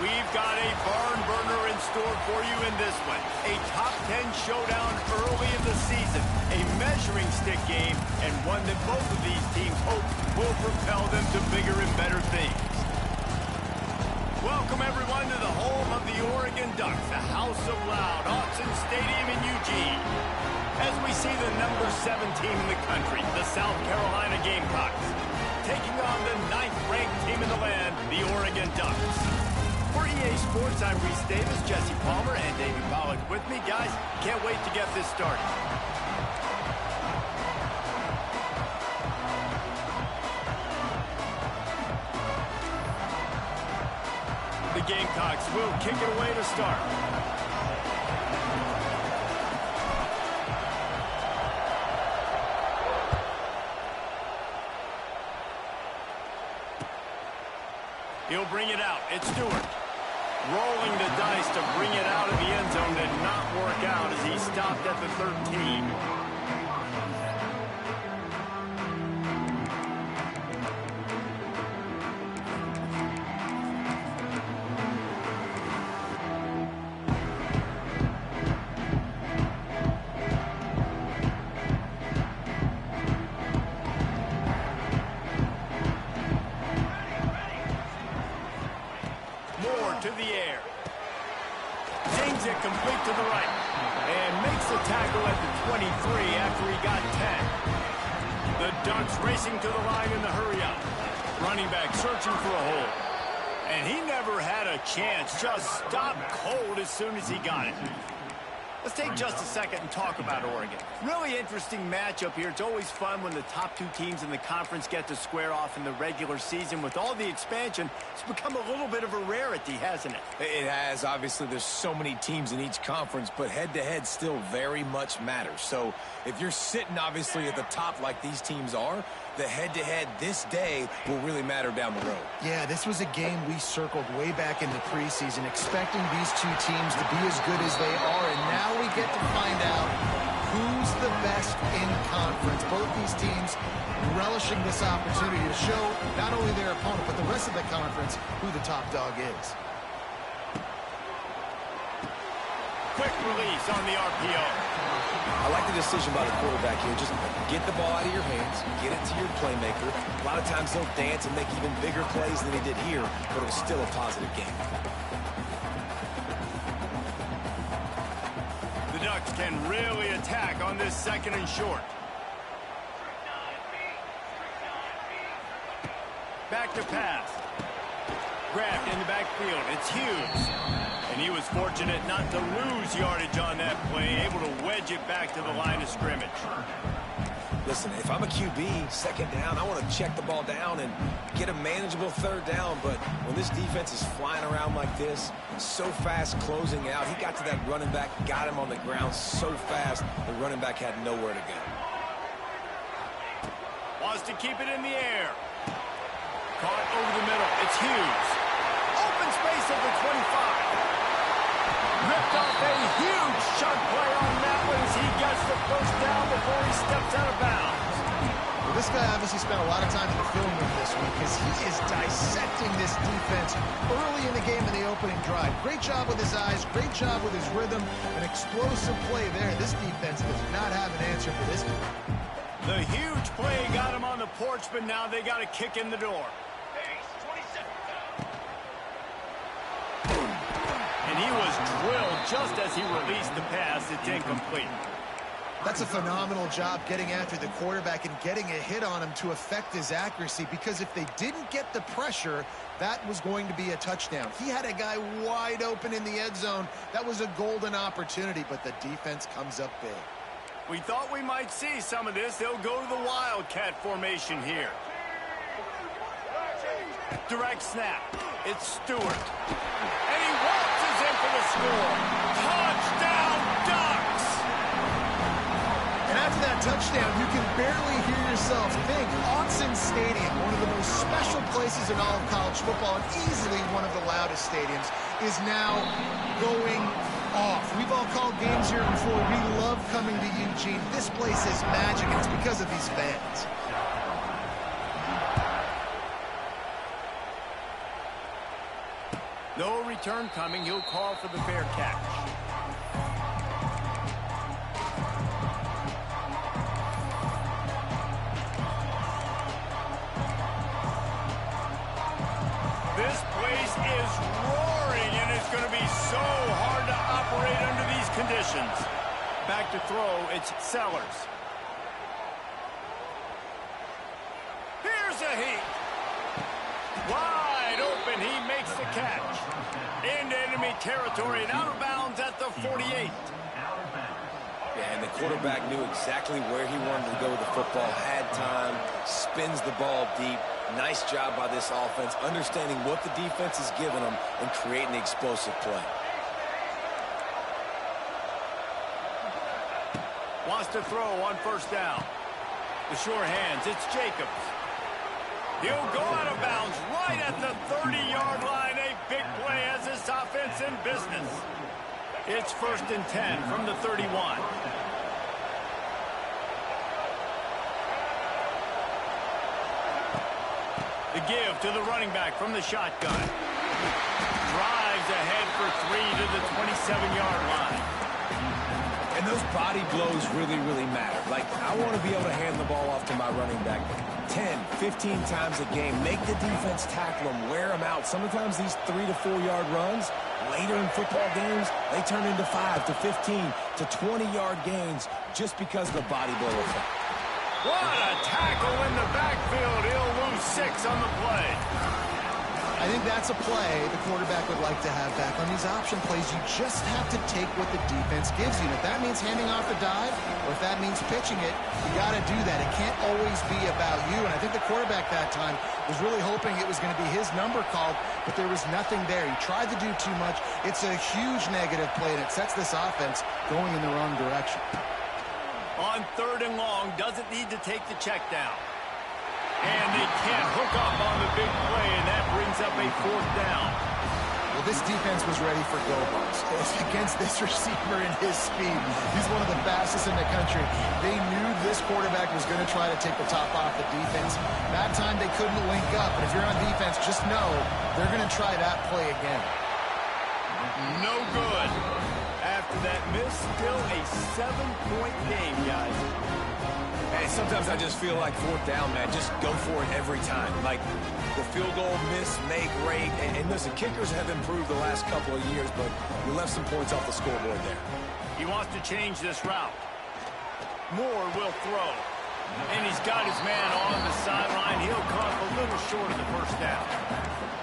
we've got a barn burner in store for you in this one. A top 10 showdown early in the season, a measuring stick game, and one that both of these teams hope will propel them to bigger and better things. Welcome, everyone, to the home of the Oregon Ducks, the House of Loud, Autzen Stadium in Eugene. As we see the number 7 team in the country, the South Carolina Gamecocks, taking on the 9th-ranked team in the land, the Oregon Ducks. For EA Sports, I'm Reese Davis, Jesse Palmer, and David Pollack with me. Guys, can't wait to get this started. The Gamecocks will kick it away to start. He'll bring it out. It's Stewart. Rolling the dice to bring it out of the end zone did not work out as he stopped at the 13. To the air. Dings it complete to the right. And makes the tackle at the 23 after he got 10. The Ducks racing to the line in the hurry-up. Running back searching for a hole. And he never had a chance. Just stopped cold as soon as he got it. Let's take just a second and talk about Oregon. Really interesting matchup here. It's always fun when the top 2 teams in the conference get to square off in the regular season. With all the expansion, it's become a little bit of a rarity, hasn't it? It has. Obviously, there's so many teams in each conference, but head-to-head still very much matters. So if you're sitting, obviously, at the top like these teams are, the head-to-head this day will really matter down the road. Yeah, this was a game we circled way back in the preseason, expecting these 2 teams to be as good as they are, and now we get to find out who's the best in conference. Both these teams relishing this opportunity to show not only their opponent, but the rest of the conference who the top dog is. Quick release on the RPO. I like the decision by the quarterback here. Just get the ball out of your hands, get it to your playmaker. A lot of times he'll dance and make even bigger plays than he did here, but it was still a positive game. The Ducks can really attack on this 2nd and short. Back to pass. Grabbed in the backfield. It's Hughes. And he was fortunate not to lose yardage on that play, able to wedge it back to the line of scrimmage. Listen, if I'm a QB, 2nd down, I want to check the ball down and get a manageable 3rd down. But when this defense is flying around like this, so fast closing out, he got to that running back, got him on the ground so fast, the running back had nowhere to go. Wants to keep it in the air. Caught over the middle. It's Hughes. Open space at the 25. Ripped off a huge chunk play on that one as he gets the 1st down before he steps out of bounds. Well, this guy obviously spent a lot of time in the film room this week because he is dissecting this defense early in the game in the opening drive. Great job with his eyes, great job with his rhythm, an explosive play there. This defense does not have an answer for this team. The huge play got him on the porch, but now they got to kick in the door. And he was drilled just as he released the pass. It's incomplete. That's a phenomenal job getting after the quarterback and getting a hit on him to affect his accuracy, because if they didn't get the pressure, that was going to be a touchdown. He had a guy wide open in the end zone. That was a golden opportunity, but the defense comes up big. We thought we might see some of this. They'll go to the Wildcat formation here. Direct snap. It's Stewart. And he waltzes in for the score. Touchdown, Ducks! And after that touchdown, you can barely hear yourself think. Autzen Stadium, one of the most special places in all of college football, and easily one of the loudest stadiums, is now going off. We've all called games here before. We love coming to Eugene. This place is magic, and it's because of these fans. No return coming. He'll call for the fair catch. This place is roaring, and it's going to be so hard to operate under these conditions. Back to throw, it's Sellers. Here's a heat. Wide open, he makes the catch. Into enemy territory and out of bounds at the 48. Yeah, and the quarterback knew exactly where he wanted to go with the football, had time, spins the ball deep. Nice job by this offense, understanding what the defense is giving them and creating the explosive play. Wants to throw on first down. The sure hands, it's Jacobs. He'll go out of bounds right at the 30-yard line. A big play as this offense in business. It's 1st and 10 from the 31. The give to the running back from the shotgun. Drives ahead for 3 to the 27-yard line. And those body blows really, really matter. Like, I want to be able to hand the ball off to my running back 10, 15 times a game. Make the defense tackle them, wear them out. Sometimes these 3 to 4 yard runs, later in football games, they turn into 5 to 15 to 20-yard gains just because of the body blow effect. What a tackle in the backfield. He'll lose 6 on the play. I think that's a play the quarterback would like to have back. On these option plays, you just have to take what the defense gives you. And if that means handing off a dive, or if that means pitching it, you got to do that. It can't always be about you. And I think the quarterback that time was really hoping it was going to be his number called, but there was nothing there. He tried to do too much. It's a huge negative play, and it sets this offense going in the wrong direction. On 3rd and long, doesn't need to take the check down. And they can't hook up on the big play, and that brings up a 4th down. Well, this defense was ready for go balls. Against this receiver and his speed, he's one of the fastest in the country. They knew this quarterback was going to try to take the top off the defense. That time they couldn't link up, but if you're on defense, just know they're going to try that play again. No good. After that miss, still a 7-point game, guys. Hey, sometimes I just feel like 4th down, man. Just go for it every time. Like the field goal miss, make rate. And listen, kickers have improved the last couple of years, but we left some points off the scoreboard there. He wants to change this route. Moore will throw. And he's got his man on the sideline. He'll come a little short of the 1st down.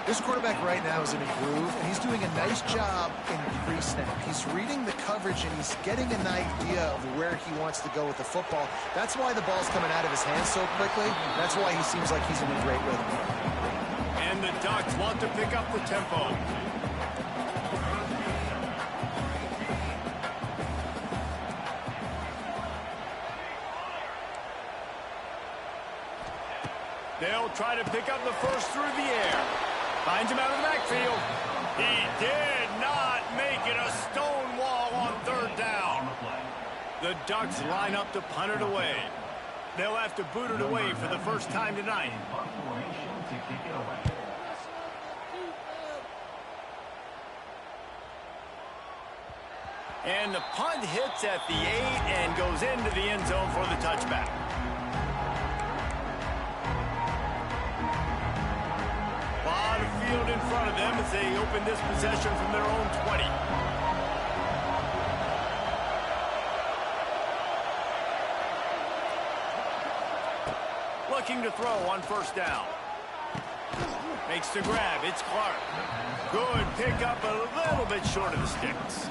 This quarterback right now is in a groove, and he's doing a nice job in pre-snap. He's reading the coverage, and he's getting an idea of where he wants to go with the football. That's why the ball's coming out of his hands so quickly. That's why he seems like he's in a great rhythm. And the Ducks want to pick up the tempo. They'll try to pick up the first through the air. Finds him out of the backfield. He did not make it. A stone wall on 3rd down. The Ducks line up to punt it away. They'll have to boot it away for the first time tonight. And the punt hits at the 8 and goes into the end zone for the touchback. Field in front of them as they open this possession from their own 20. Looking to throw on 1st down. Makes the grab. It's Clark. Good pickup, a little bit short of the sticks.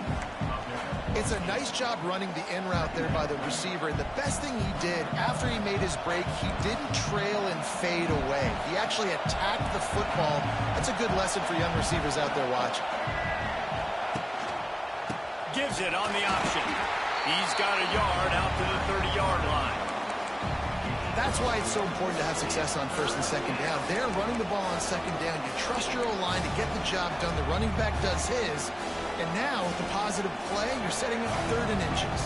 It's a nice job running the in route there by the receiver. And the best thing he did after he made his break, he didn't trail and fade away. He actually attacked the football. That's a good lesson for young receivers out there watching. Gives it on the option. He's got a yard out to the 30-yard line. That's why it's so important to have success on 1st and 2nd down. They're running the ball on 2nd down. You trust your O-line to get the job done. The running back does his. And now, with the positive play, you're setting up 3rd and inches.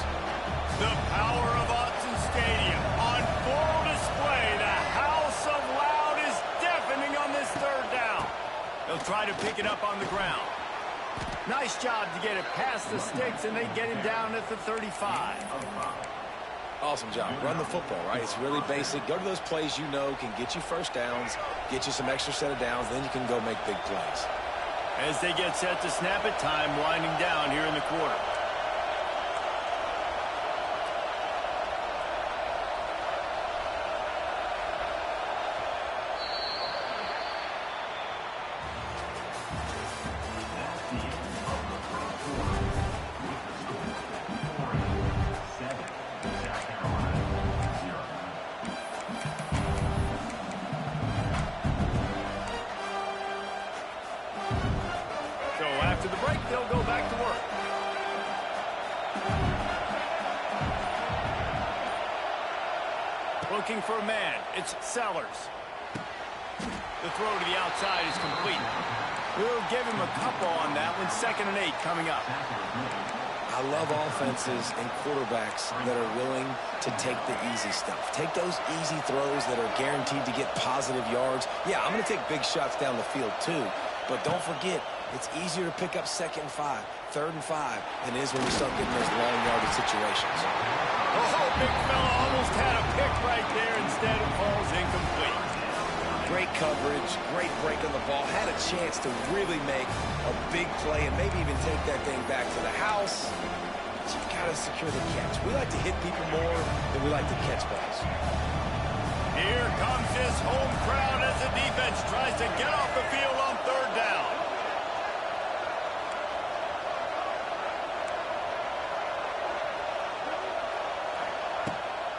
The power of Autzen Stadium on full display. The house of loud is deafening on this 3rd down. He'll try to pick it up on the ground. Nice job to get it past the sticks, and they get him down at the 35. Awesome job. Run the football, right? It's really basic. Go to those plays you know can get you first downs, get you some extra set of downs, then you can go make big plays. As they get set to snap it, time winding down here in the quarter. After the break, they'll go back to work. Looking for a man. It's Sellers. The throw to the outside is complete. We'll give him a couple on that one. 2nd and 8 coming up. I love offenses and quarterbacks that are willing to take the easy stuff. Take those easy throws that are guaranteed to get positive yards. Yeah, I'm going to take big shots down the field too, but don't forget, it's easier to pick up 2nd and 5, 3rd and 5 than it is when we start getting those long yardage situations. Oh, big fella almost had a pick right there. Instead, it falls incomplete. Great coverage, great break on the ball. Had a chance to really make a big play and maybe even take that thing back to the house. But you've got to secure the catch. We like to hit people more than we like to catch balls. Here comes this home crowd as the defense tries to get off the field on 3rd down.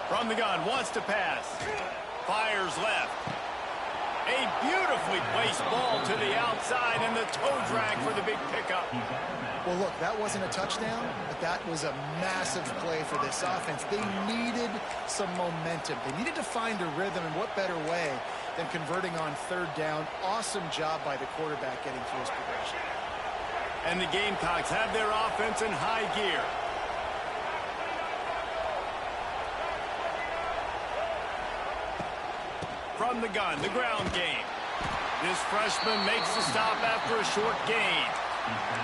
From the gun, wants to pass. Fires left. A beautifully placed ball to the outside, and the toe drag for the big pickup. Well, look, that wasn't a touchdown, but that was a massive play for this offense. They needed some momentum. They needed to find a rhythm, and what better way than converting on 3rd down. Awesome job by the quarterback getting through his progression. And the Gamecocks have their offense in high gear. From the gun, the ground game. This freshman makes the stop after a short gain.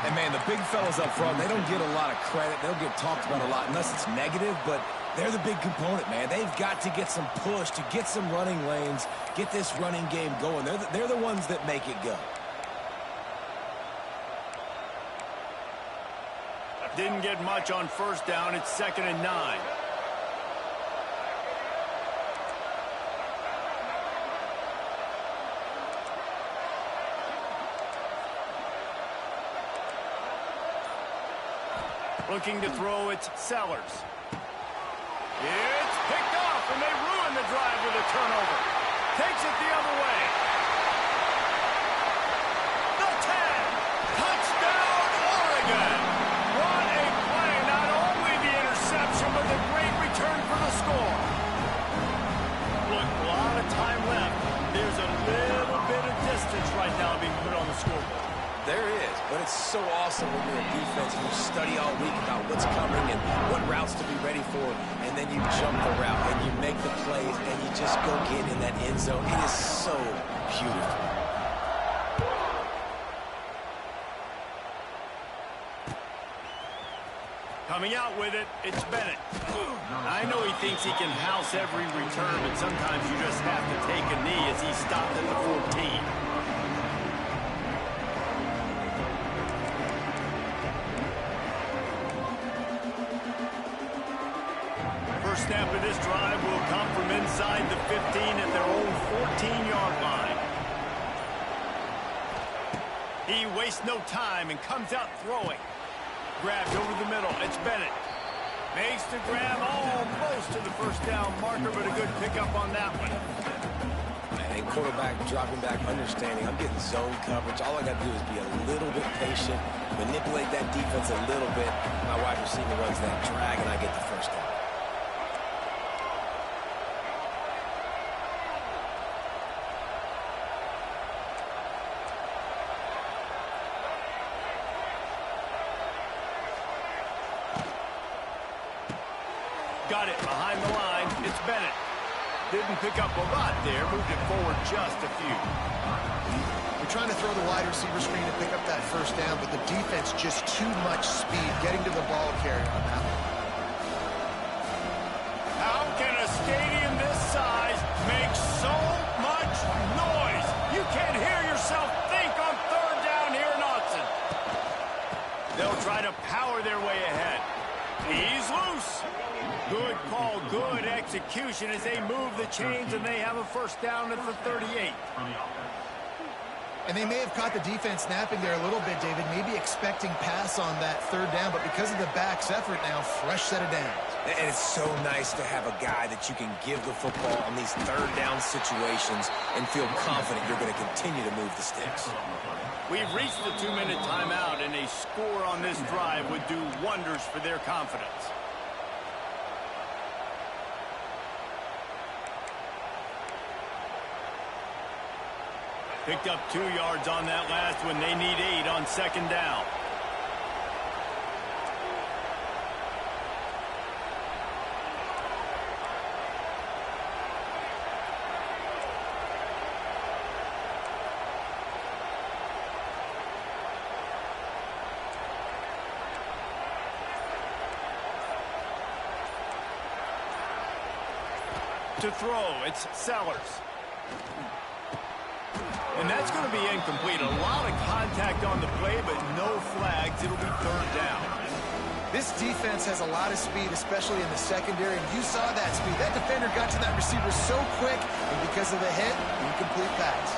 And, man, the big fellas up front, they don't get a lot of credit. They'll get talked about a lot unless it's negative, but they're the big component, man. They've got to get some push to get some running lanes, get this running game going. They're the ones that make it go. Didn't get much on 1st down. It's 2nd and 9. Looking to throw, it's Sellers. It's picked off, and they ruin the drive with a turnover. Takes it the other way. The 10. Touchdown, Oregon. What a play. Not only the interception, but the great return for the score. Look, a lot of time left. There's a little bit of distance right now being put on the scoreboard. There is, but it's so awesome when you're a defense and you study all week about what's coming and what routes to be ready for, and then you jump the route and you make the plays and you just go get in that end zone. It is so beautiful. Coming out with it, it's Bennett. I know he thinks he can house every return, but sometimes you just have to take a knee as he stopped at the 14. Snap of this drive will come from inside the 15 at their own 14-yard line. He wastes no time and comes out throwing. Grabbed over the middle. It's Bennett. Makes the grab almost to the 1st down marker, but a good pickup on that one. And quarterback dropping back, understanding I'm getting zone coverage. All I got to do is be a little bit patient, manipulate that defense a little bit. My wide receiver runs that drag, and I get the 1st down. Got it behind the line. It's Bennett. Didn't pick up a lot there. Moved it forward just a few. They're trying to throw the wide receiver screen to pick up that first down, but the defense just too much speed getting to the ball carrier on that one. How can a stadium this size make so much noise? You can't hear yourself think on third down here in Austin. They'll try to power their way ahead. He's loose. Good call, good execution as they move the chains, and they have a first down at the 38. And they may have caught the defense napping there a little bit, David, maybe expecting pass on that third down, but because of the back's effort now, fresh set of downs. And it's so nice to have a guy that you can give the football on these third down situations and feel confident you're going to continue to move the sticks. We've reached the 2-minute timeout, and a score on this drive would do wonders for their confidence. Picked up 2 yards on that last one. They need 8 on second down. To throw, it's Sellers. And that's going to be incomplete. A lot of contact on the play, but no flags. It'll be third down. This defense has a lot of speed, especially in the secondary, and you saw that speed. That defender got to that receiver so quick, and because of the hit, incomplete pass.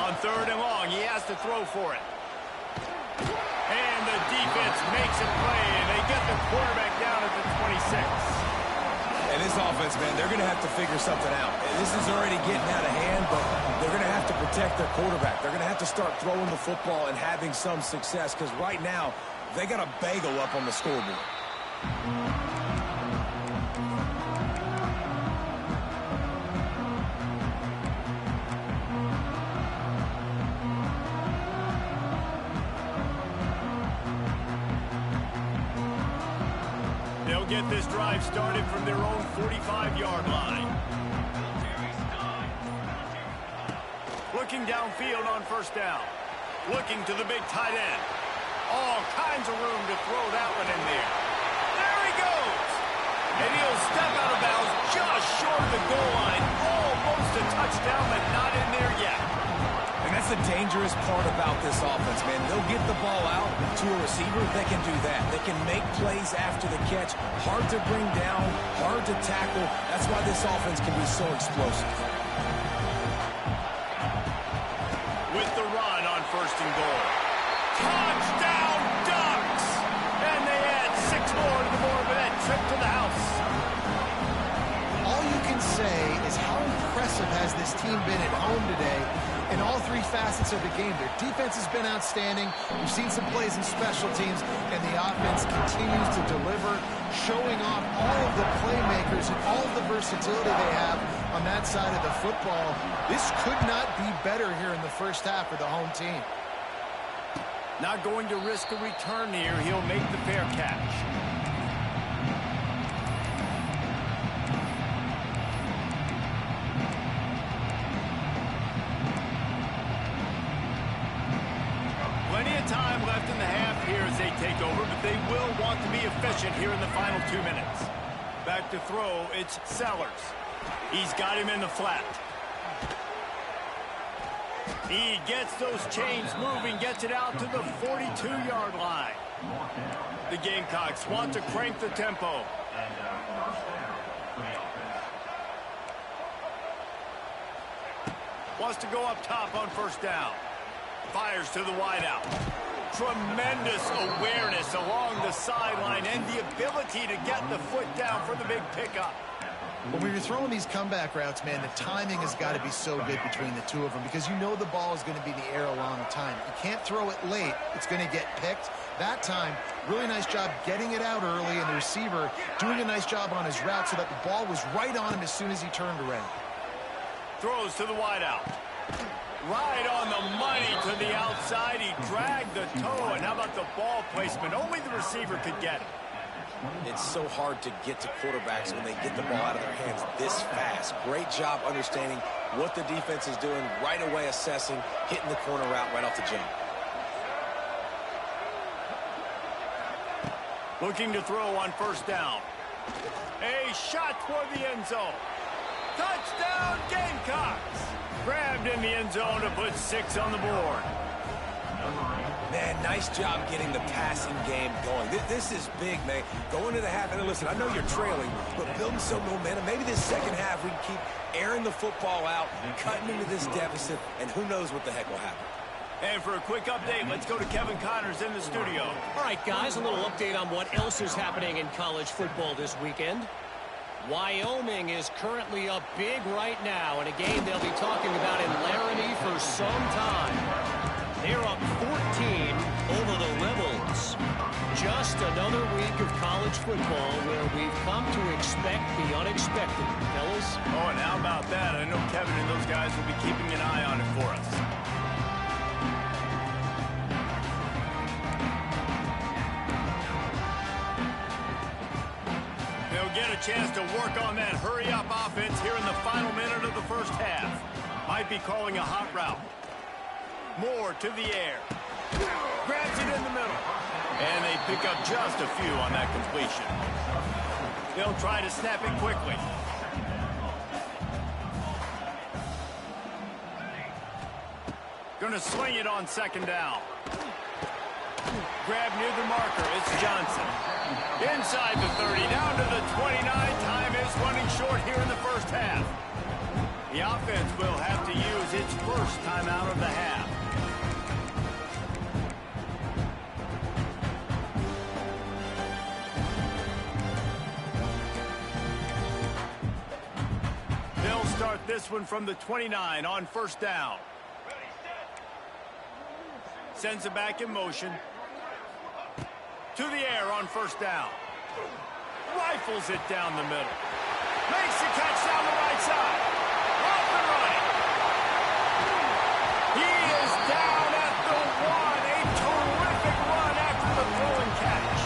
On third and long, he has to throw for it. And the defense makes a play, and they get the quarterback down at the 26. And this offense, man, they're going to have to figure something out. This is already getting out of hand, but they're going to have to protect their quarterback. They're going to have to start throwing the football and having some success, because right now, they got a bagel up on the scoreboard. Get this drive started from their own 45-yard line. Looking downfield on first down. Looking to the big tight end. All kinds of room to throw that one in there. There he goes. And he'll step out of bounds just short of the goal line. Almost a touchdown, but not in there yet. And that's the dangerous part about this offense, man. They'll get the ball out to a receiver. They can do that. They can make plays after the catch. Hard to bring down, hard to tackle. That's why this offense can be so explosive. With the run on first and goal. Touchdown, Ducks! And they add 6 more to the board with that trip to the house. All you can say is how impressive has this team been at home today in all 3 facets of the game. Their defense has been outstanding. We've seen some plays in special teams, and the offense continues to deliver, showing off all of the playmakers and all of the versatility they have on that side of the football. This could not be better here in the first half for the home team. Not going to risk a return here. He'll make the fair catch. Plenty of time left in the half here as they take over, but they will want to be efficient here in the final 2 minutes. Back to throw, it's Sellers. He's got him in the flat. He gets those chains moving, gets it out to the 42-yard line. The Gamecocks want to crank the tempo. Wants to go up top on first down. Fires to the wideout. Tremendous awareness along the sideline and the ability to get the foot down for the big pickup. When you're throwing these comeback routes, man, the timing has got to be so good between the two of them because you know the ball is going to be in the air a long time. You can't throw it late. It's going to get picked. That time, really nice job getting it out early, and the receiver doing a nice job on his route so that the ball was right on him as soon as he turned around. Throws to the wideout. Right on the money to the outside. He dragged the toe. And how about the ball placement? Only the receiver could get it. It's so hard to get to quarterbacks when they get the ball out of their hands this fast. Great job understanding what the defense is doing, right away assessing, hitting the corner route right off the jump. Looking to throw on first down. A shot toward the end zone. Touchdown, Gamecocks! Grabbed in the end zone to put 6 on the board. Man, nice job getting the passing game going. This is big, man. Going to the half, and listen, I know you're trailing, but building some momentum. Maybe this second half we can keep airing the football out, cutting into this deficit, and who knows what the heck will happen. And for a quick update, let's go to Kevin Connors in the studio. All right, guys, a little update on what else is happening in college football this weekend. Wyoming is currently up big right now in a game they'll be talking about in Laramie for some time. They're up 14 over the Rebels. Just another week of college football where we've come to expect the unexpected, fellas. Oh, and how about that? I know Kevin and those guys will be keeping an eye on it for us. They'll get a chance to work on that hurry-up offense here in the final minute of the first half. Might be calling a hot route. Moore to the air. Grabs it in the middle. And they pick up just a few on that completion. They'll try to snap it quickly. Gonna swing it on second down. Grab near the marker. It's Johnson. Inside the 30, down to the 29. Time is running short here in the first half. The offense will have to use its first timeout of the half. They'll start this one from the 29 on first down. Sends it back in motion. To the air on first down. Rifles it down the middle. Makes the catch down the right side. Off and running. He is down at the 1. A terrific run after the throw and catch.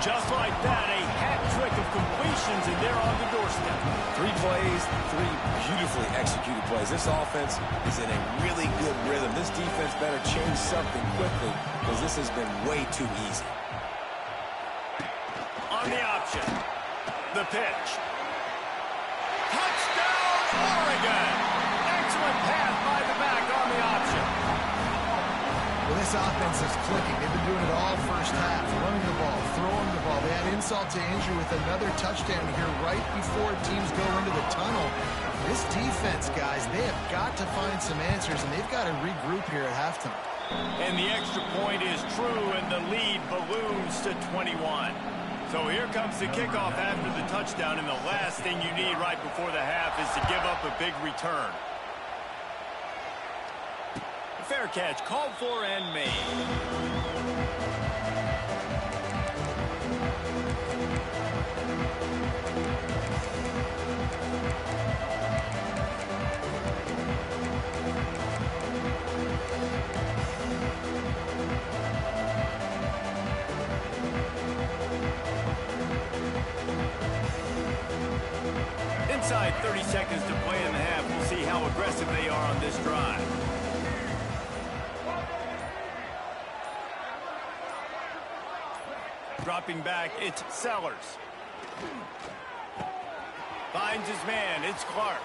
Just like that, a hat trick of completions, and they're on the doorstep. 3 plays, 3 beautifully executed plays. This offense is in a really good rhythm. This defense better change something quickly because this has been way too easy. On the option. The pitch. Touchdown, Oregon! Excellent pass by the back on the option. Well, this offense is clicking. They've been doing it all first half. Running the ball, throwing the ball. They had insult to injury with another touchdown here right before teams go into the tunnel. This defense, guys, they have got to find some answers, and they've got to regroup here at halftime. And the extra point is true, and the lead balloons to 21. So here comes the kickoff after the touchdown, and the last thing you need right before the half is to give up a big return. Fair catch, called for and made. Inside 30 seconds to play in the half. We'll see how aggressive they are on this drive. Dropping back, it's Sellers. Finds his man, it's Clark.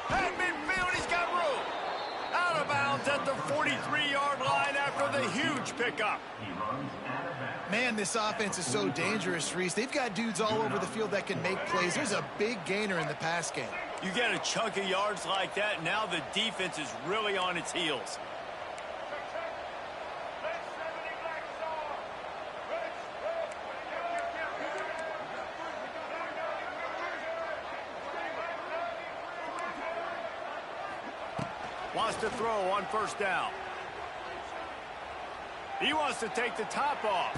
At midfield, he's got room. Out of bounds at the 43-yard line after the huge pickup. Man, this offense is so dangerous, Reese. They've got dudes all over the field that can make plays. There's a big gainer in the pass game. You get a chunk of yards like that, now the defense is really on its heels. Wants to throw on first down. He wants to take the top off.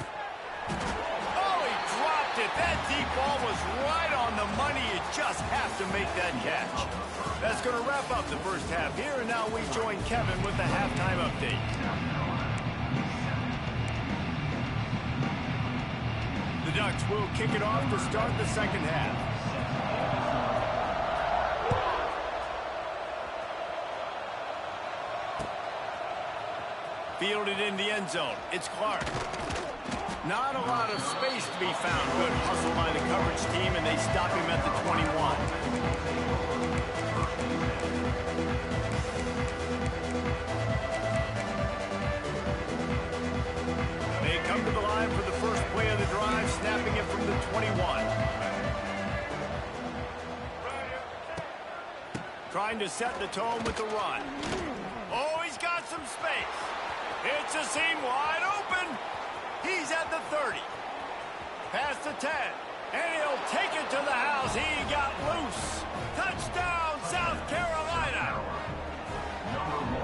Oh, he dropped it. That deep ball was right on the money. You just have to make that catch. That's going to wrap up the first half here, and now we join Kevin with the halftime update. The Ducks will kick it off to start the second half. Fielded in the end zone. It's Clark. Not a lot of space to be found. Good hustle by the coverage team, and they stop him at the 21. They come to the line for the first play of the drive, snapping it from the 21. Trying to set the tone with the run. Oh, he's got some space. It's a seam wide open. He's at the 30. Past the 10. And he'll take it to the house. He got loose. Touchdown, South Carolina.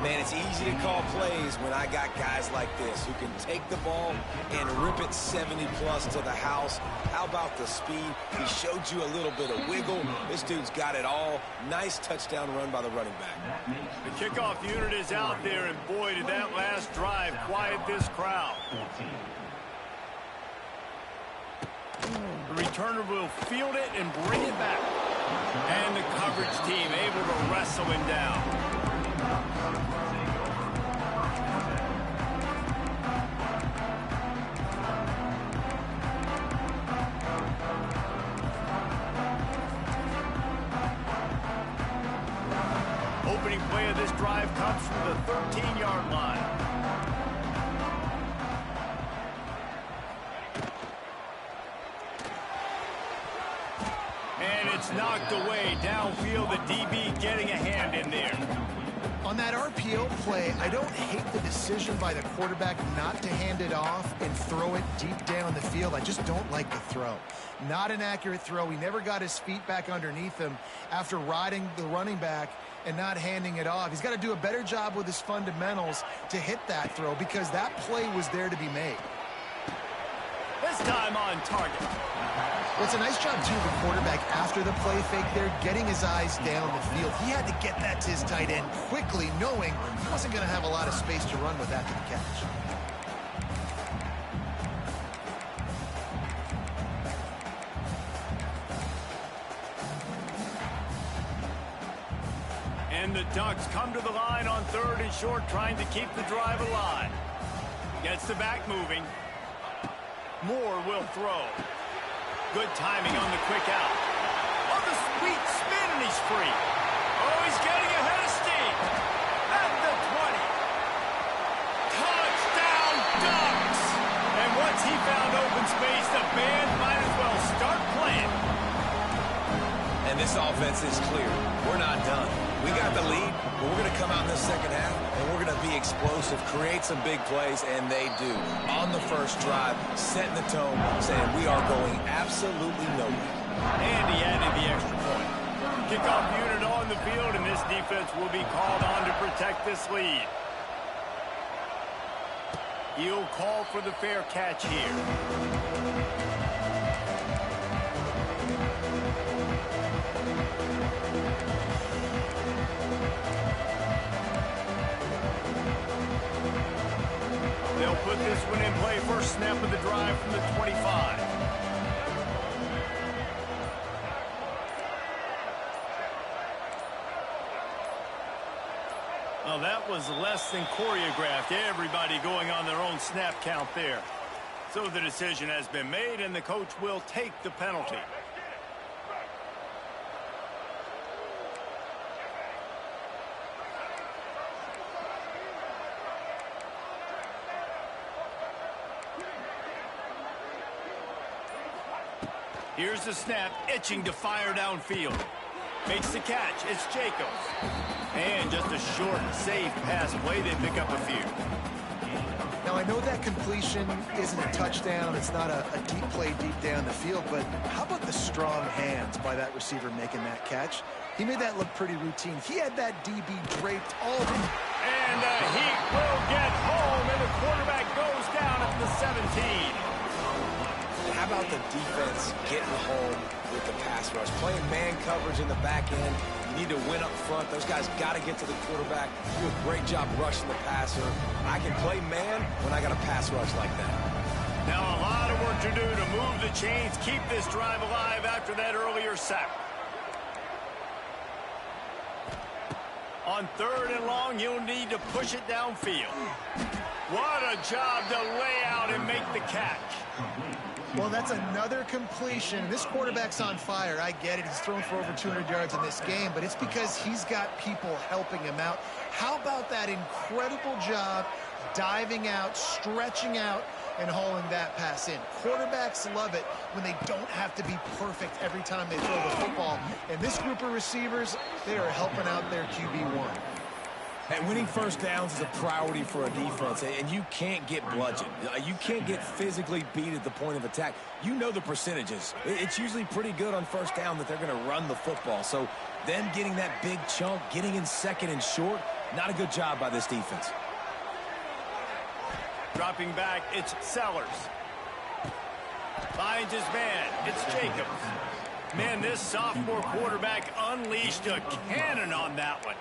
Man, it's easy to call plays when I got guys like this who can take the ball and rip it 70-plus to the house. How about the speed? He showed you a little bit of wiggle. This dude's got it all. Nice touchdown run by the running back. The kickoff unit is out there, and boy, did that last drive quiet this crowd. The returner will field it and bring it back. And the coverage team able to wrestle him down. Opening play of this drive comes from the 13-yard line. And it's knocked away downfield. The DB getting a hand in there. On that RPO play, I don't hate the decision by the quarterback not to hand it off and throw it deep down the field. I just don't like the throw. Not an accurate throw. He never got his feet back underneath him after riding the running back and not handing it off. He's got to do a better job with his fundamentals to hit that throw because that play was there to be made. This time on target. Well, it's a nice job, too, the quarterback after the play fake there, getting his eyes down the field. He had to get that to his tight end quickly, knowing he wasn't going to have a lot of space to run with after the catch. And the Ducks come to the line on 3rd and short, trying to keep the drive alive. Gets the back moving. Moore will throw. Good timing on the quick out. Oh, the sweet spin, and he's free. Oh, he's getting ahead of steam. At the 20. Touchdown, Ducks! And once he found open space, the band might as well start playing. And this offense is clear. We're not done. We got the lead, but we're going to come out in the second half, and we're going to be explosive, create some big plays, and they do. On the first drive, setting the tone, saying we are going absolutely nowhere. And he added the extra point. Kickoff unit on the field, and this defense will be called on to protect this lead. He'll call for the fair catch here. They'll put this one in play. First snap of the drive from the 25. Well, that was less than choreographed. Everybody going on their own snap count there. So the decision has been made, and the coach will take the penalty. Here's the snap, itching to fire downfield. Makes the catch. It's Jacobs. And just a short, safe pass play. They pick up a few. Now, I know that completion isn't a touchdown. It's not a deep play deep down the field. But how about the strong hands by that receiver making that catch? He made that look pretty routine. He had that DB draped all the... And he will get home, and the quarterback goes down at the 17. How about the defense getting home with the pass? pass rush. Playing man coverage in the back end. You need to win up front. Those guys got to get to the quarterback. Do a great job rushing the passer. I can play man when I got a pass rush like that. Now a lot of work to do to move the chains, keep this drive alive after that earlier sack. On 3rd and long, you'll need to push it downfield. What a job to lay out and make the catch. Well, that's another completion. This quarterback's on fire. I get it. He's thrown for over 200 yards in this game, but it's because he's got people helping him out. How about that incredible job diving out, stretching out, and hauling that pass in? Quarterbacks love it when they don't have to be perfect every time they throw the football. And this group of receivers, they are helping out their QB1. And winning first downs is a priority for a defense, and you can't get bludgeoned. You can't get physically beat at the point of attack. You know the percentages. It's usually pretty good on first down that they're going to run the football. So them getting that big chunk, getting in 2nd and short, not a good job by this defense. Dropping back, it's Sellers. Finds his man, it's Jacobs. Man, this sophomore quarterback unleashed a cannon on that one.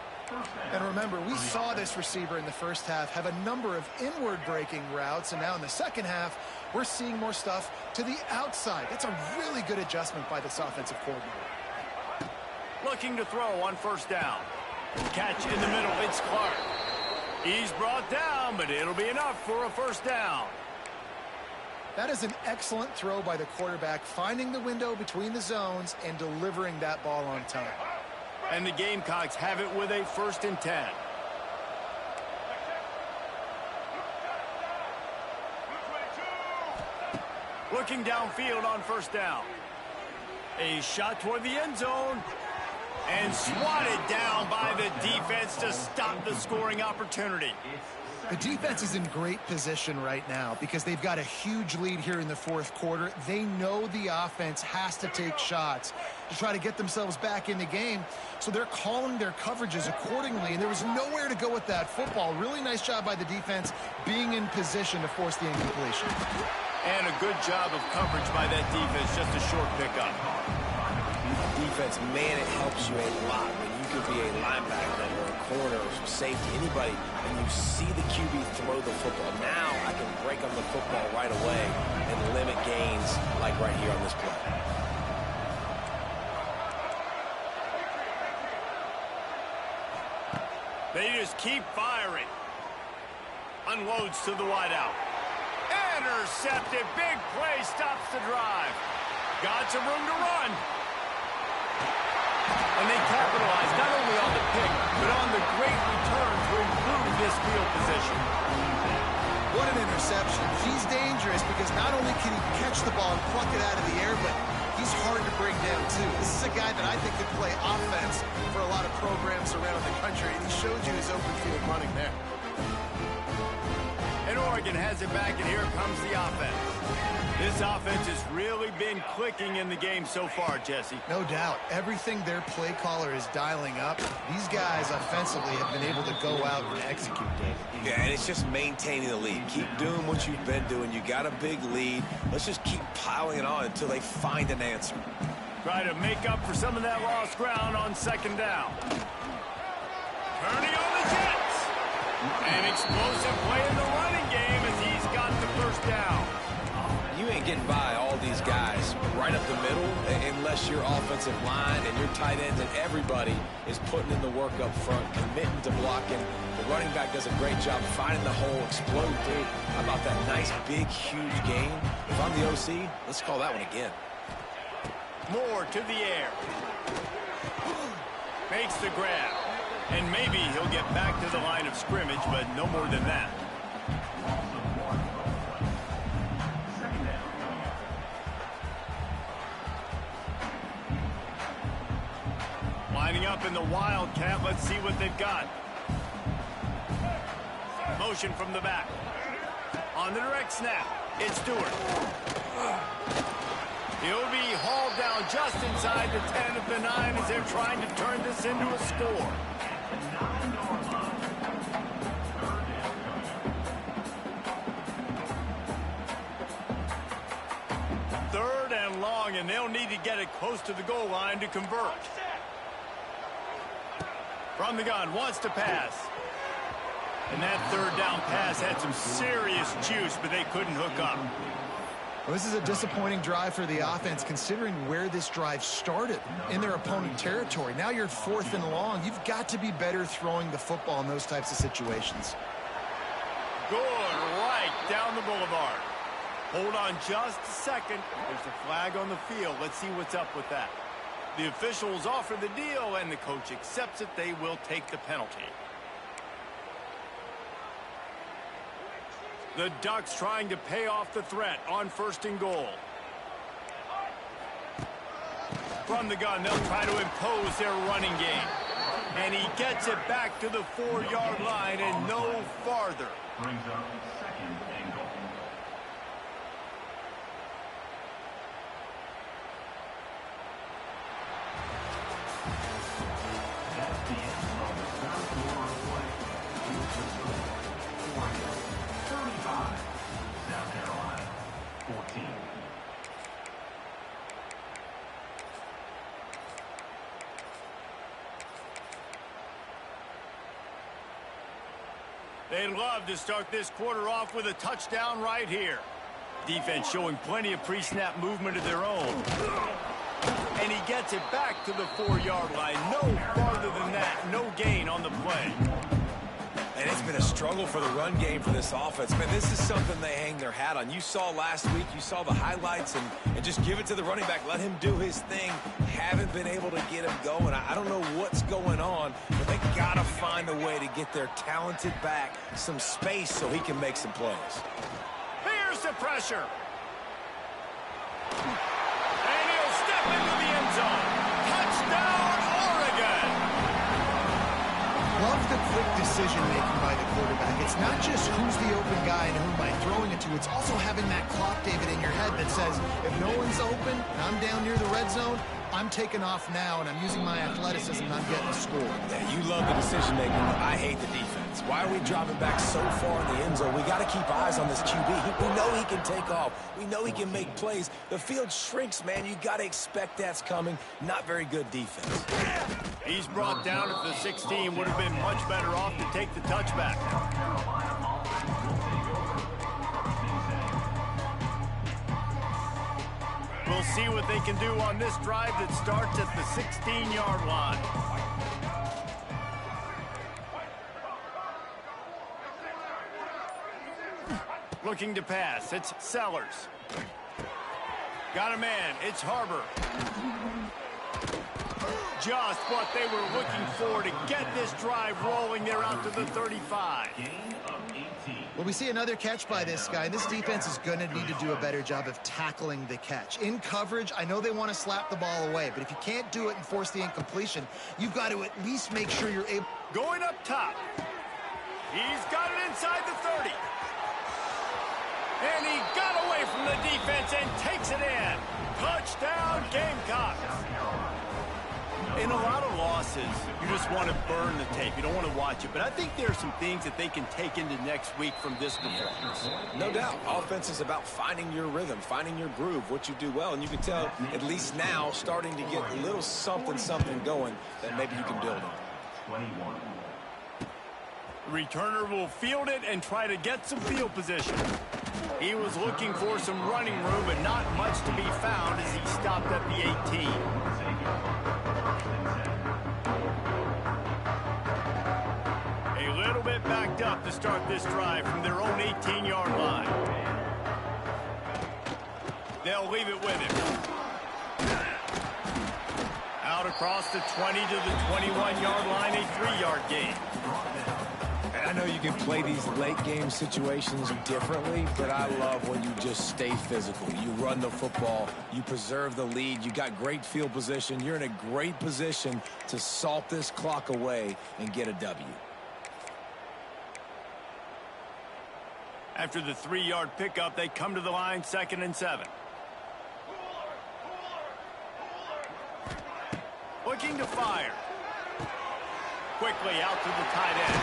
And remember, we saw this receiver in the first half have a number of inward-breaking routes, and now in the second half, we're seeing more stuff to the outside. That's a really good adjustment by this offensive coordinator. Looking to throw on 1st down. Catch in the middle, it's Clark. He's brought down, but it'll be enough for a 1st down. That is an excellent throw by the quarterback, finding the window between the zones and delivering that ball on time. And the Gamecocks have it with a 1st and 10. Looking downfield on 1st down. A shot toward the end zone. And swatted down by the defense to stop the scoring opportunity. The defense is in great position right now because they've got a huge lead here in the 4th quarter. They know the offense has to take shots to try to get themselves back in the game. So they're calling their coverages accordingly, and there was nowhere to go with that football. Really nice job by the defense being in position to force the incompletion. And a good job of coverage by that defense, just a short pickup. Defense, man, it helps you a lot when you could be a linebacker or a corner or some safety, anybody, and you see the QB throw the football. Now I can break on the football right away and limit gains like right here on this play. They just keep firing. Unloads to the wideout. Intercepted. Big play stops the drive. Got some room to run. And they capitalize not only on the pick, but on the great return to improve this field position. What an interception. He's dangerous because not only can he catch the ball and pluck it out of the air, but he's hard to bring down, too. This is a guy that I think could play offense for a lot of programs around the country, and he showed you his open field running there. And Oregon has it back, and here comes the offense. This offense has really been clicking in the game so far, Jesse. No doubt. Everything their play caller is dialing up, these guys offensively have been able to go out and execute, David. Yeah, and it's just maintaining the lead. Keep doing what you've been doing. You got a big lead. Let's just keep piling it on until they find an answer. Try to make up for some of that lost ground on 2nd down. Turning on the Jets. An explosive play in the running game as he's got the 1st down. You ain't getting by all these guys right up the middle unless your offensive line and your tight ends and everybody is putting in the work up front, committing to blocking. The running back does a great job finding the hole, explode through. How about that nice, big, huge game? If I'm the OC, let's call that one again. Moore to the air. Makes the grab. And maybe he'll get back to the line of scrimmage, but no more than that. Lining up in the Wildcat. Let's see what they've got. Motion from the back. On the direct snap, it's Stewart. He'll be hauled down just inside the 10 of the 9 as they're trying to turn this into a score. long, and they'll need to get it close to the goal line to convert. From the gun, wants to pass. And that third down pass had some serious juice, but they couldn't hook up. Well, this is a disappointing drive for the offense, considering where this drive started, in their opponent territory. Now you're 4th and long. You've got to be better throwing the football in those types of situations. Good, right down the boulevard. Hold on just a second. There's a flag on the field. Let's see what's up with that. The officials offer the deal, and the coach accepts it. They will take the penalty. The Ducks trying to pay off the threat on 1st and goal. From the gun, they'll try to impose their running game. And he gets it back to the 4-yard line and no farther. Brings up 2nd and goal. That's the end of the third quarter of play. Oregon 35, South Carolina 14. They'd love to start this quarter off with a touchdown right here. Defense showing plenty of pre-snap movement of their own. And he gets it back to the 4-yard line. No farther than that. No gain on the play. And it's been a struggle for the run game for this offense. Man, this is something they hang their hat on. You saw last week, you saw the highlights, and just give it to the running back. Let him do his thing. Haven't been able to get him going. I don't know what's going on, but they got to find a way to get their talented back some space so he can make some plays. Here's the pressure. And he'll step into the end zone. Touchdown, Oregon. Love the quick decision-making by the quarterback. It's not just who's the open guy and who am I throwing it to. It's also having that clock, David, in your head that says, if no one's open and I'm down near the red zone, I'm taking off now, and I'm using my athleticism, and I'm getting a score. Yeah, you love the decision-making. I hate the defense. Why are we dropping back so far in the end zone? We got to keep eyes on this QB. We know he can take off. We know he can make plays. The field shrinks, man. You got to expect that's coming. Not very good defense. He's brought down at the 16. Would have been much better off to take the touchback. We'll see what they can do on this drive that starts at the 16-yard line. Looking to pass. It's Sellers. Got a man. It's Harbor. Just what they were looking for to get this drive rolling. They're out to the 35. Well, we see another catch by this guy. This defense is going to need to do a better job of tackling the catch. In coverage, I know they want to slap the ball away, but if you can't do it and force the incompletion, you've got to at least make sure you're able. Going up top. He's got it inside the 30. And he got away from the defense and takes it in. Touchdown, Gamecocks. In a lot of losses, you just want to burn the tape. You don't want to watch it. But I think there are some things that they can take into next week from this performance. No doubt. Offense is about finding your rhythm, finding your groove, what you do well. And you can tell, at least now, starting to get a little something going that maybe you can build on. 21. Returner will field it and try to get some field position. He was looking for some running room, but not much to be found as he stopped at the 18. A little bit backed up to start this drive from their own 18-yard line. They'll leave it with him. Out across the 20 to the 21-yard line, a 3-yard gain. I know you can play these late game situations differently, but I love when you just stay physical. You run the football, you preserve the lead, you got great field position, you're in a great position to salt this clock away and get a W. After the 3-yard pickup, they come to the line, 2nd and 7. Looking to fire. Quickly out to the tight end.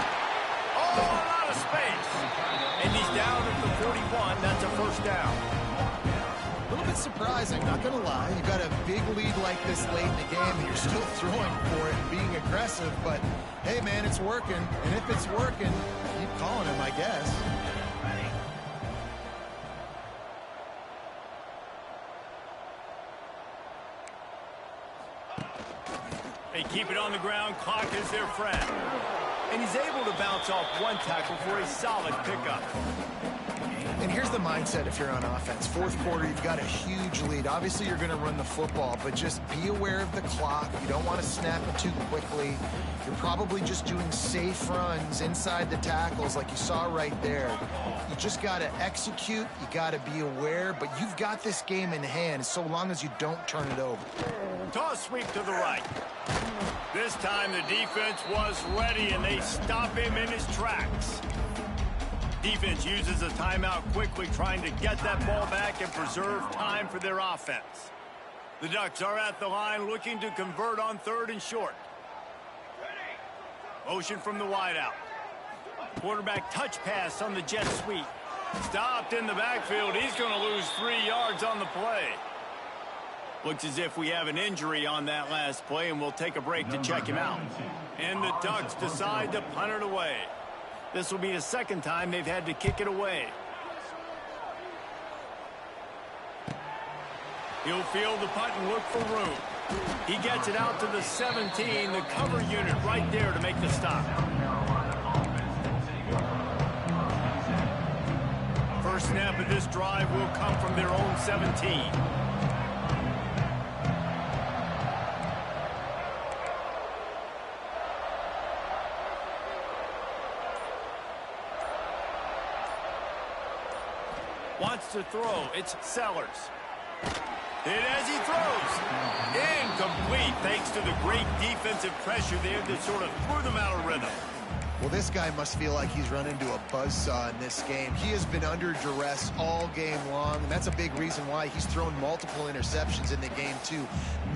Oh, a lot of space. And he's down at the 41. That's a first down. A little bit surprising, not going to lie. You got a big lead like this late in the game, and you're still throwing for it and being aggressive. But, hey, man, it's working. And if it's working, keep calling him, I guess. They keep it on the ground. Clock is their friend. And he's able to bounce off one tackle for a solid pickup. And here's the mindset if you're on offense. Fourth quarter, you've got a huge lead. Obviously, you're going to run the football, but just be aware of the clock. You don't want to snap it too quickly. You're probably just doing safe runs inside the tackles like you saw right there. You just got to execute. You got to be aware, but you've got this game in hand so long as you don't turn it over. Toss sweep to the right. This time the defense was ready, and they stop him in his tracks. Defense uses a timeout quickly, trying to get that ball back and preserve time for their offense. The Ducks are at the line looking to convert on 3rd and short. Motion from the wideout. Quarterback touch pass on the jet sweep. Stopped in the backfield. He's going to lose 3 yards on the play. Looks as if we have an injury on that last play, and we'll take a break to check him out. And the Ducks decide to punt it away. This will be the second time they've had to kick it away. He'll field the punt and look for room. He gets it out to the 17, the cover unit right there to make the stop. First snap of this drive will come from their own 17. Wants to throw. It's Sellers. Hit as he throws. Incomplete, thanks to the great defensive pressure there that sort of threw them out of rhythm. Well, this guy must feel like he's run into a buzzsaw in this game. He has been under duress all game long, and that's a big reason why he's thrown multiple interceptions in the game, too.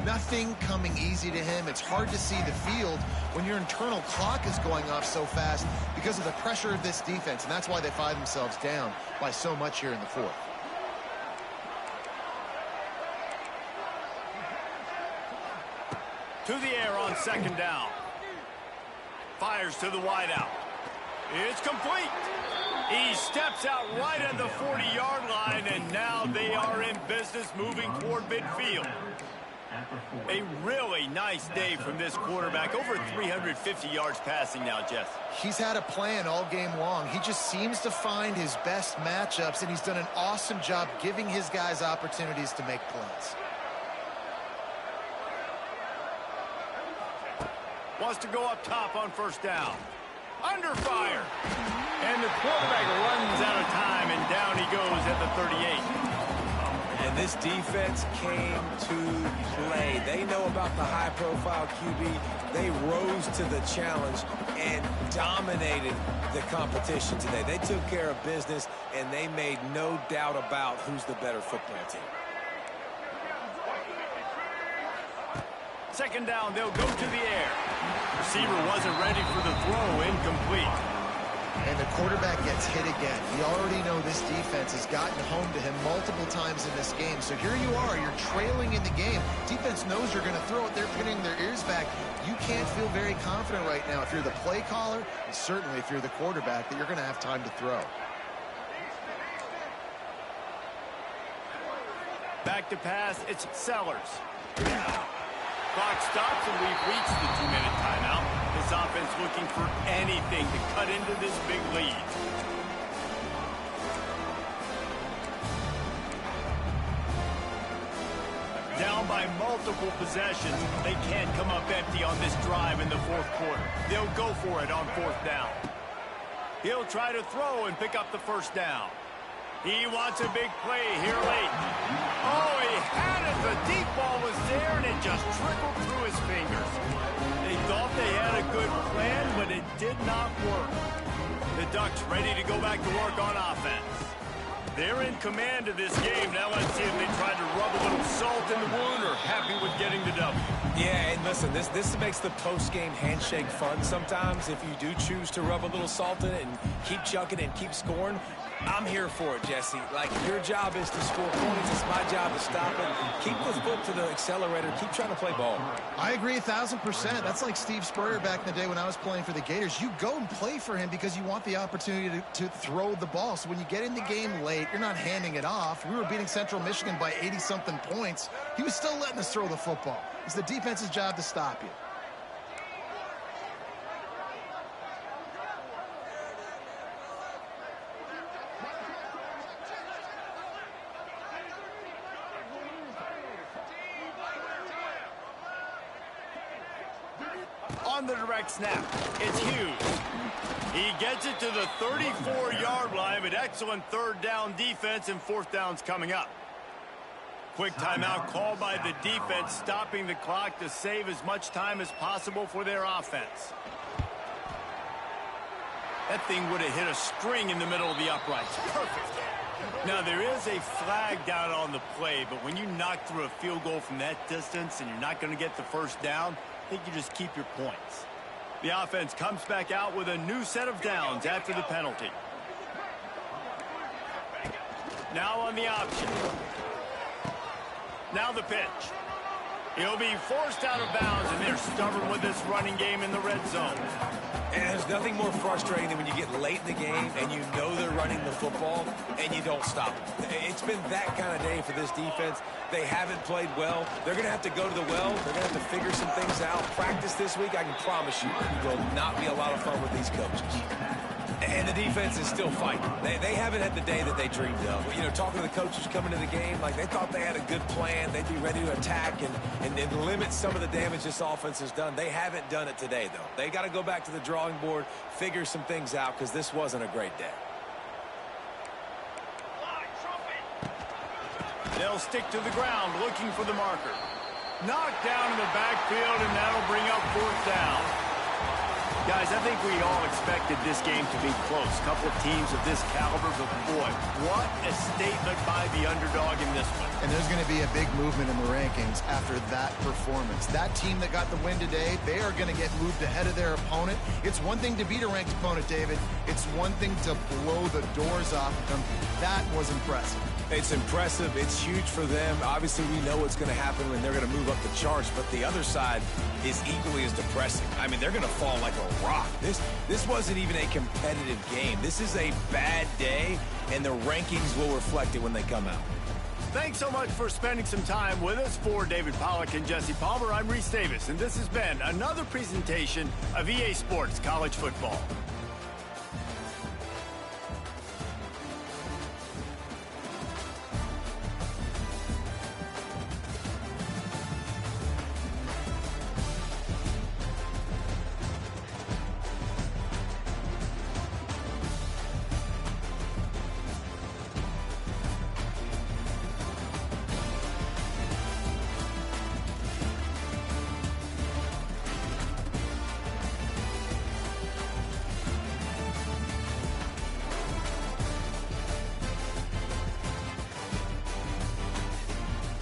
Nothing coming easy to him. It's hard to see the field when your internal clock is going off so fast because of the pressure of this defense, and that's why they find themselves down by so much here in the fourth. To the air on 2nd down. Fires to the wideout. It's complete. He steps out right at the 40-yard line, and now they are in business moving toward midfield. A really nice day from this quarterback. Over 350 yards passing now, Jess. He's had a plan all game long. He just seems to find his best matchups, and he's done an awesome job giving his guys opportunities to make plays. Wants to go up top on 1st down. Under fire. And the quarterback runs out of time, and down he goes at the 38. And this defense came to play. They know about the high-profile QB. They rose to the challenge and dominated the competition today. They took care of business, and they made no doubt about who's the better football team. 2nd down, they'll go to the air. Receiver wasn't ready for the throw, incomplete. And the quarterback gets hit again. We already know this defense has gotten home to him multiple times in this game. So here you are, you're trailing in the game. Defense knows you're going to throw it. They're pinning their ears back. You can't feel very confident right now if you're the play caller, and certainly if you're the quarterback, that you're going to have time to throw. Back to pass, it's Sellers. Clock stops, and we've reached the 2-minute timeout. This offense looking for anything to cut into this big lead. Down by multiple possessions, they can't come up empty on this drive in the 4th quarter. They'll go for it on 4th down. He'll try to throw and pick up the 1st down. He wants a big play here late. Oh, he had it. The deep ball was there, and it just trickled through his fingers. They thought they had a good plan, but it did not work. The Ducks ready to go back to work on offense. They're in command of this game. Now let's see if they try to rub a little salt in the wound or happy with getting the W. Yeah, and listen, this makes the post-game handshake fun sometimes if you do choose to rub a little salt in it and keep chucking and keep scoring. I'm here for it, Jesse. Like, your job is to score points. It's my job to stop it. Keep the foot to the accelerator. Keep trying to play ball. I agree 1,000%. That's like Steve Spurrier back in the day when I was playing for the Gators. You go and play for him because you want the opportunity to throw the ball. So when you get in the game late, you're not handing it off. We were beating Central Michigan by 80-something points. He was still letting us throw the football. It's the defense's job to stop you. On the direct snap, it's Hughes. He gets it to the 34-yard line, but excellent third down defense, and fourth down's coming up. Quick timeout called by the defense, stopping the clock to save as much time as possible for their offense. That thing would have hit a string in the middle of the uprights. Perfect. Now, there is a flag down on the play, but when you knock through a field goal from that distance and you're not going to get the first down, I think you just keep your points. The offense comes back out with a new set of downs after the penalty. Now on the option. Now the pitch. He'll be forced out of bounds, and they're stubborn with this running game in the red zone. And there's nothing more frustrating than when you get late in the game and you know they're running the football and you don't stop them. It's been that kind of day for this defense. They haven't played well. They're going to have to go to the well. They're going to have to figure some things out. Practice this week, I can promise you, will not be a lot of fun with these coaches. And the defense is still fighting. They haven't had the day that they dreamed of. You know, talking to the coaches coming to the game, like they thought they had a good plan. They'd be ready to attack and limit some of the damage this offense has done. They haven't done it today, though. They got to go back to the drawing board, figure some things out, because this wasn't a great day. They'll stick to the ground, looking for the marker. Knocked down in the backfield, and that'll bring up fourth down. Guys, I think we all expected this game to be close. A couple of teams of this caliber, but boy, what a statement by the underdog in this one. And there's going to be a big movement in the rankings after that performance. That team that got the win today, they are going to get moved ahead of their opponent. It's one thing to beat a ranked opponent, David. It's one thing to blow the doors off of them. That was impressive. It's impressive. It's huge for them. Obviously, we know what's going to happen when they're going to move up the charts, but the other side is equally as depressing. I mean, they're going to fall like a rock. This wasn't even a competitive game. This is a bad day, and the rankings will reflect it when they come out. Thanks so much for spending some time with us. For David Pollack and Jesse Palmer, I'm Reese Davis, and this has been another presentation of EA Sports College Football.